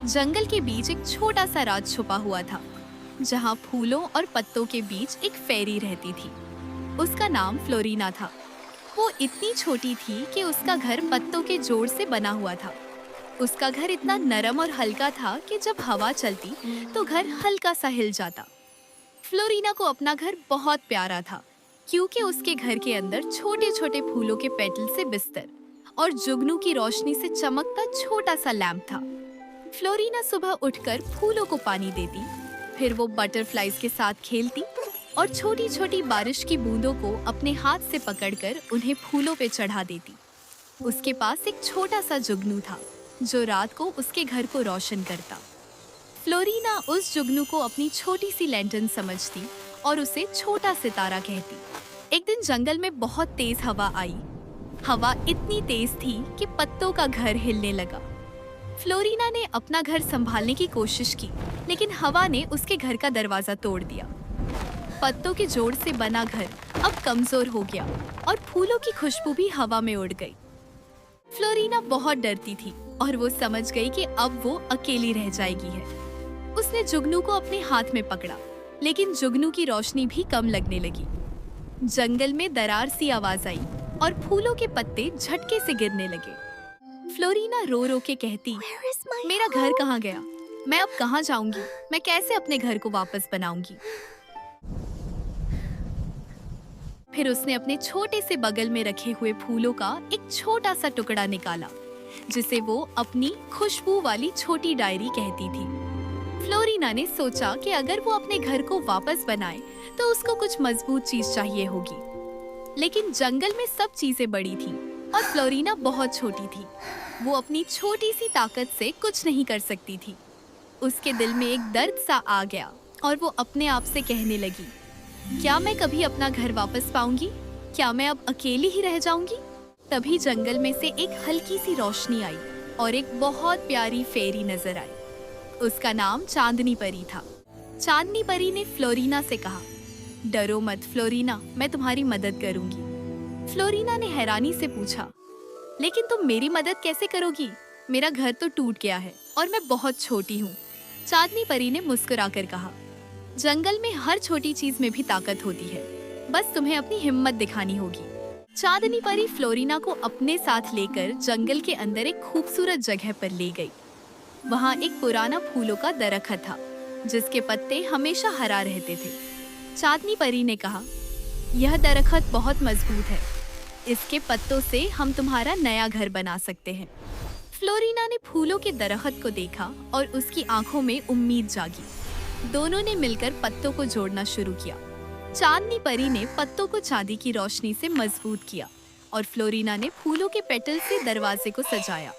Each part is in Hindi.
जंगल के बीच एक छोटा सा राज छुपा हुआ था, जहाँ फूलों और पत्तों के बीच एक फेरी रहती थी। उसका नाम फ्लोरीना था। वो इतनी छोटी थी कि उसका घर पत्तों के जोड़ से बना हुआ था। उसका घर इतना नरम और हल्का था कि जब हवा चलती तो घर हल्का सा हिल जाता। फ्लोरीना को अपना घर बहुत प्यारा था, क्योंकि उसके घर के अंदर छोटे छोटे फूलों के पेटल से बिस्तर और जुगनू की रोशनी से चमकता छोटा सा लैंप था। फ्लोरीना सुबह उठकर फूलों को पानी देती, फिर वो बटरफ्लाइज के साथ खेलती और छोटी छोटी बारिश की बूंदों को अपने हाथ से पकड़कर उन्हें फूलों पे चढ़ा देती। उसके पास एक छोटा सा जुगनू था, जो रात को उसके घर को रोशन करता। फ्लोरीना उस जुगनू को अपनी छोटी सी लैंटर्न समझती और उसे छोटा सितारा कहती। एक दिन जंगल में बहुत तेज हवा आई। हवा इतनी तेज थी कि पत्तों का घर हिलने लगा। फ्लोरीना ने अपना घर संभालने की कोशिश की, लेकिन हवा ने उसके घर का दरवाजा तोड़ दिया। पत्तों के जोड़ से बना घर अब कमजोर हो गया और फूलों की खुशबू भी हवा में उड़ गई। फ्लोरीना बहुत डरती थी और वो समझ गई कि अब वो अकेली रह जाएगी है। उसने जुगनू को अपने हाथ में पकड़ा, लेकिन जुगनू की रोशनी भी कम लगने लगी। जंगल में दरार सी आवाज आई और फूलों के पत्ते झटके से गिरने लगे। फ्लोरीना रो रो के कहती, मेरा घर कहाँ गया? मैं अब कहाँ जाऊंगी? मैं कैसे अपने घर को वापस बनाऊंगी? फिर उसने अपने छोटे से बगल में रखे हुए फूलों का एक छोटा सा टुकड़ा निकाला, जिसे वो अपनी खुशबू वाली छोटी डायरी कहती थी। फ्लोरीना ने सोचा कि अगर वो अपने घर को वापस बनाए तो उसको कुछ मजबूत चीज चाहिए होगी। लेकिन जंगल में सब चीजें बड़ी थी और फ्लोरीना बहुत छोटी थी। वो अपनी छोटी सी ताकत से कुछ नहीं कर सकती थी। उसके दिल में एक दर्द सा आ गया और वो अपने आप से कहने लगी, क्या मैं कभी अपना घर वापस पाऊंगी? क्या मैं अब अकेली ही रह जाऊंगी? तभी जंगल में से एक हल्की सी रोशनी आई और एक बहुत प्यारी फेरी नजर आई। उसका नाम चांदनी परी था। चांदनी परी ने फ्लोरीना से कहा, डरो मत फ्लोरीना, मैं तुम्हारी मदद करूंगी। फ्लोरीना ने हैरानी से पूछा, लेकिन तुम मेरी मदद कैसे करोगी? मेरा घर तो टूट गया है और मैं बहुत छोटी हूँ। चांदनी परी ने मुस्कुराकर कहा, जंगल में हर छोटी चीज में भी ताकत होती है, बस तुम्हें अपनी हिम्मत दिखानी होगी। चांदनी परी फ्लोरीना को अपने साथ लेकर जंगल के अंदर एक खूबसूरत जगह पर ले गई। वहाँ एक पुराना फूलों का दरख्त था, जिसके पत्ते हमेशा हरा रहते थे। चांदनी परी ने कहा, यह दरख्त बहुत मजबूत है, इसके पत्तों से हम तुम्हारा नया घर बना सकते हैं। फ्लोरीना ने फूलों के दरख्त को देखा और उसकी आंखों में उम्मीद जागी। दोनों ने मिलकर पत्तों को जोड़ना शुरू किया। चांदनी परी ने पत्तों को चांदी की रोशनी से मजबूत किया और फ्लोरीना ने फूलों के पेटल से दरवाजे को सजाया।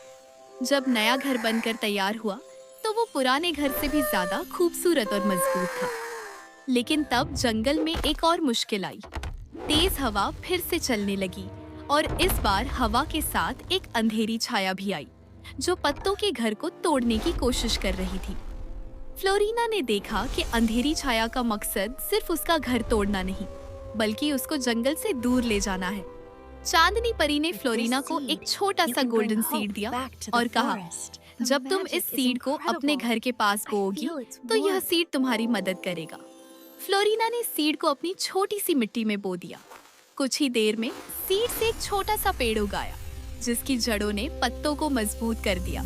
जब नया घर बनकर तैयार हुआ तो वो पुराने घर से भी ज्यादा खूबसूरत और मजबूत था। लेकिन तब जंगल में एक और मुश्किल आई। तेज हवा फिर से चलने लगी और इस बार हवा के साथ एक अंधेरी छाया भी आई, जो पत्तों के घर को तोड़ने की कोशिश कर रही थी। फ्लोरीना ने देखा कि अंधेरी छाया का मकसद सिर्फ उसका घर तोड़ना नहीं, बल्कि उसको जंगल से दूर ले जाना है। चांदनी परी ने फ्लोरीना को एक छोटा सा गोल्डन सीड दिया और कहा, जब तुम इस सीड को अपने घर के पास बोओगी तो यह सीड तुम्हारी मदद करेगा। फ्लोरीना ने सीड को अपनी छोटी सी मिट्टी में बो दिया। कुछ ही देर में सीड से एक छोटा सा पेड़ उगाया, जिसकी जड़ों ने पत्तों को मजबूत कर दिया।